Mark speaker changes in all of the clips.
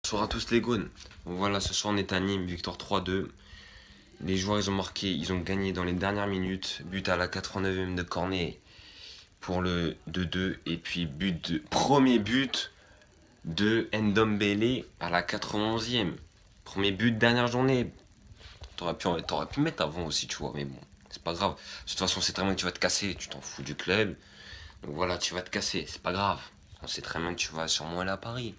Speaker 1: Bonsoir à tous les gones. Donc voilà, ce soir on est à Nîmes, victoire 3-2. Les joueurs ils ont marqué, ils ont gagné dans les dernières minutes. But à la 89e de Cornet pour le 2-2. Et puis premier but de Ndombele à la 91e. Premier but de dernière journée. T'aurais pu mettre avant aussi, tu vois, mais bon, c'est pas grave. De toute façon, c'est très bien que tu vas te casser, tu t'en fous du club. Donc voilà, tu vas te casser, c'est pas grave. On sait très bien que tu vas sûrement aller à Paris.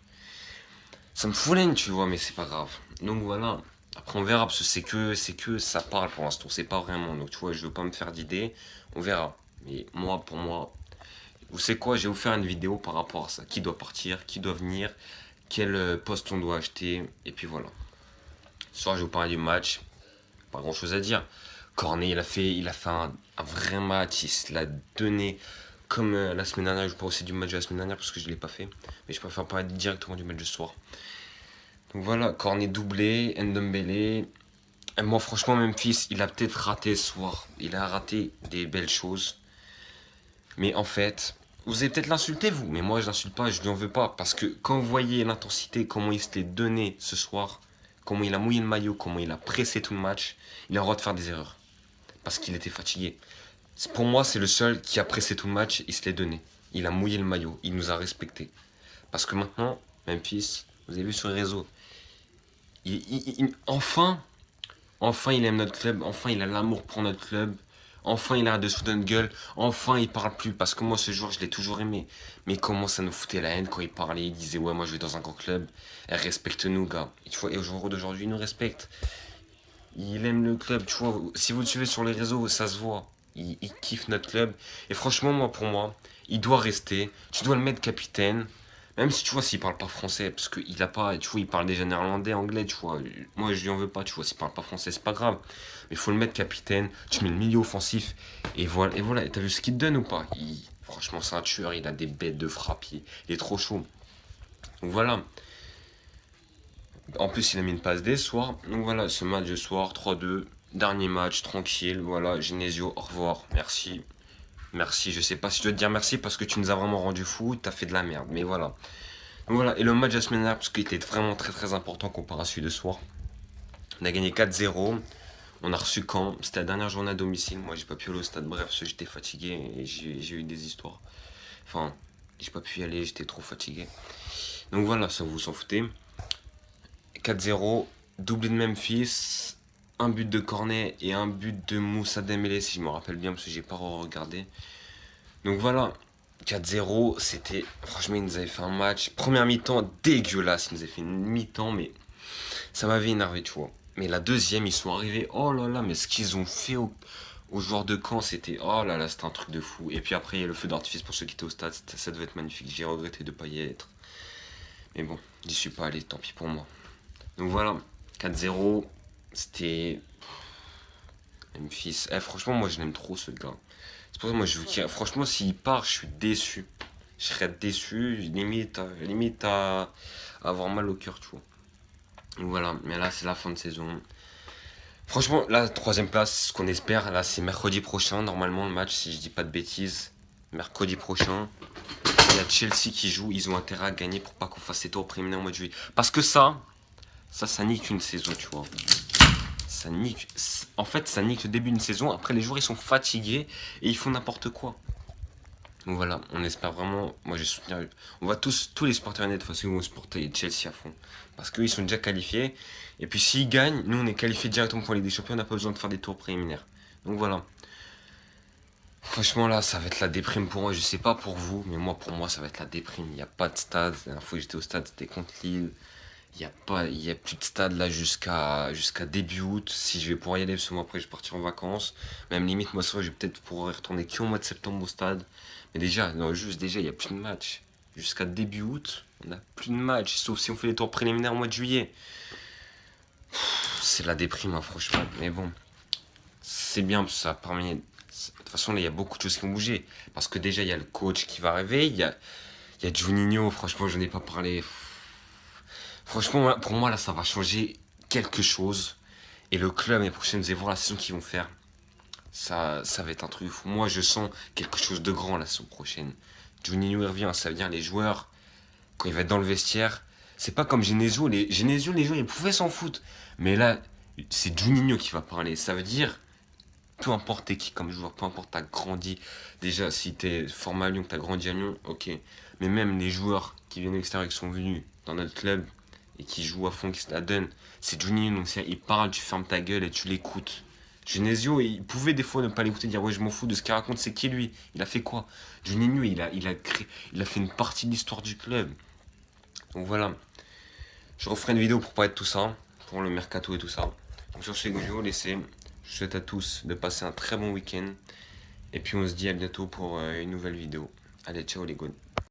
Speaker 1: Ça me fout l'aine, tu vois, mais c'est pas grave. Donc voilà. Après, on verra, parce que c'est que ça parle pour l'instant, c'est pas vraiment. Donc tu vois, je veux pas me faire d'idées. On verra. Mais moi, pour moi, vous savez quoi, je vais vous faire une vidéo par rapport à ça. Qui doit partir, qui doit venir, quel poste on doit acheter, et puis voilà. Ce soir, je vais vous parler du match. Pas grand chose à dire. Cornet, il a fait un vrai match. Il se l'a donné comme la semaine dernière. Je vous parle aussi du match de la semaine dernière parce que je l'ai pas fait. Mais je préfère parler directement du match de ce soir. Donc voilà, Cornet doublé, Ndombele. Et moi, franchement, Memphis, il a peut-être raté ce soir. Il a raté des belles choses. Mais en fait, vous allez peut-être l'insulter, vous. Mais moi, je l'insulte pas, je lui en veux pas. Parce que quand vous voyez l'intensité, comment il s'était donné ce soir, comment il a mouillé le maillot, comment il a pressé tout le match, il a le droit de faire des erreurs. Parce qu'il était fatigué. Pour moi, c'est le seul qui a pressé tout le match, il se l'est donné. Il a mouillé le maillot, il nous a respectés. Parce que maintenant, Memphis, vous avez vu sur les réseaux, enfin, il aime notre club. Enfin, il a l'amour pour notre club. Enfin, il arrête de se foutre de notre gueule. Enfin, il parle plus. Parce que moi, ce joueur, je l'ai toujours aimé. Mais comment ça nous foutait la haine quand il parlait. Il disait, ouais, moi, je vais dans un grand club. Respecte-nous, gars. Et tu vois, et au jour d'aujourd'hui, il nous respecte. Il aime le club. Tu vois, si vous le suivez sur les réseaux, ça se voit. Il kiffe notre club. Et franchement, moi, pour moi, il doit rester. Tu dois le mettre capitaine. Même si tu vois, s'il parle pas français, parce qu'il a pas, tu vois, il parle déjà néerlandais, anglais, tu vois. Moi, je lui en veux pas, tu vois, s'il parle pas français, c'est pas grave. Mais il faut le mettre capitaine, tu mets le milieu offensif, et voilà. Et voilà, t'as vu ce qu'il te donne ou pas? Franchement, c'est un tueur, il a des bêtes de frappe, il est trop chaud. Donc voilà. En plus, il a mis une passe D ce soir. Donc voilà, ce match de soir, 3-2. Dernier match, tranquille. Voilà, Genesio, au revoir, merci. Merci, je sais pas si je dois te dire merci parce que tu nous as vraiment rendu fou, t'as fait de la merde, mais voilà. Donc voilà, et le match de la semaine dernière, parce qu'il était vraiment très très important comparé à celui de ce soir. On a gagné 4-0. On a reçu Caen. C'était la dernière journée à domicile. Moi, j'ai pas pu aller au stade. Bref, parce que j'étais fatigué et j'ai eu des histoires. Enfin, j'ai pas pu y aller, j'étais trop fatigué. Donc voilà, ça vous s'en foutez. 4-0, doublé de Memphis, un but de Cornet et un but de Moussa Dembélé, si je me rappelle bien, parce que j'ai pas regardé. Donc voilà, 4-0, c'était. Franchement, ils nous avaient fait un match. Première mi-temps dégueulasse. Ils nous avaient fait une mi-temps, mais ça m'avait énervé, tu vois. Mais la deuxième, ils sont arrivés. Oh là là, mais ce qu'ils ont fait aux joueurs de Caen, c'était. Oh là là, c'était un truc de fou. Et puis après, il y a le feu d'artifice pour ceux qui étaient au stade. Ça devait être magnifique. J'ai regretté de ne pas y être. Mais bon, j'y suis pas allé, tant pis pour moi. Donc voilà, 4-0. C'était. Memphis. Franchement, moi, je l'aime trop, ce gars. C'est pour ça que moi, je vous dis, franchement, s'il part, je suis déçu. Je serais déçu, limite à avoir mal au cœur, tu vois. Donc voilà, mais là, c'est la fin de saison. Franchement, la troisième place, ce qu'on espère, là, c'est mercredi prochain, normalement, le match, si je dis pas de bêtises. Mercredi prochain, il y a Chelsea qui joue, ils ont intérêt à gagner pour pas qu'on fasse ces tours préliminaires au mois de juillet. Parce que ça nique une saison, tu vois. Ça nique. En fait, ça nique le début d'une saison. Après, les joueurs, ils sont fatigués et ils font n'importe quoi. Donc voilà, on espère vraiment. Moi, je vais soutenir. On va tous les supporters net de toute façon, ils vont supporter Chelsea à fond. Parce qu'ils sont déjà qualifiés. Et puis, s'ils gagnent, nous, on est qualifiés directement pour les Ligue des Champions. On n'a pas besoin de faire des tours préliminaires. Donc voilà. Franchement, là, ça va être la déprime pour moi. Je sais pas pour vous, mais moi, pour moi, ça va être la déprime. Il n'y a pas de stade. La dernière fois que j'étais au stade, c'était contre Lille. Il y a plus de stade là jusqu'à début août. Si je vais pouvoir y aller, parce que moi après je vais partir en vacances. Même limite, moi, ça, je vais peut-être pouvoir y retourner qu'au mois de septembre au stade. Mais déjà, non, juste déjà, il n'y a plus de match. Jusqu'à début août, on n'a plus de match. Sauf si on fait les tours préliminaires au mois de juillet. C'est la déprime, hein, franchement. Mais bon, c'est bien, parce que ça permet. De toute façon, là, il y a beaucoup de choses qui ont bougé. Parce que déjà, il y a le coach qui va arriver. Il y a Juninho, franchement, je n'ai pas parlé. Franchement, pour moi, là, ça va changer quelque chose. Et le club, les prochaines, vous allez voir la saison qu'ils vont faire. Ça va être un truc fou. Moi, je sens quelque chose de grand la saison prochaine. Juninho revient, ça veut dire les joueurs, quand il va être dans le vestiaire, C'est pas comme Genesio. Genesio, les gens, ils pouvaient s'en foutre. Mais là, c'est Juninho qui va parler. Ça veut dire, peu importe t'es qui comme joueur, peu importe t'as grandi. Déjà, si t'es formé à Lyon, que t'as grandi à Lyon, ok. Mais même les joueurs qui viennent de l'extérieur, qui sont venus dans notre club et qui jouent à fond, qui se la donnent, c'est Juninho. Donc, il parle, tu fermes ta gueule et tu l'écoutes. Genesio, il pouvait des fois ne pas l'écouter, dire ouais, je m'en fous de ce qu'il raconte, c'est qui lui? Il a fait quoi? Juninho, il a fait une partie de l'histoire du club. Donc voilà, je referai une vidéo pour parler de tout ça, pour le mercato et tout ça. Donc sur ce, je vais vous laisser. Je souhaite à tous de passer un très bon week-end. Et puis on se dit à bientôt pour une nouvelle vidéo. Allez, ciao les gars.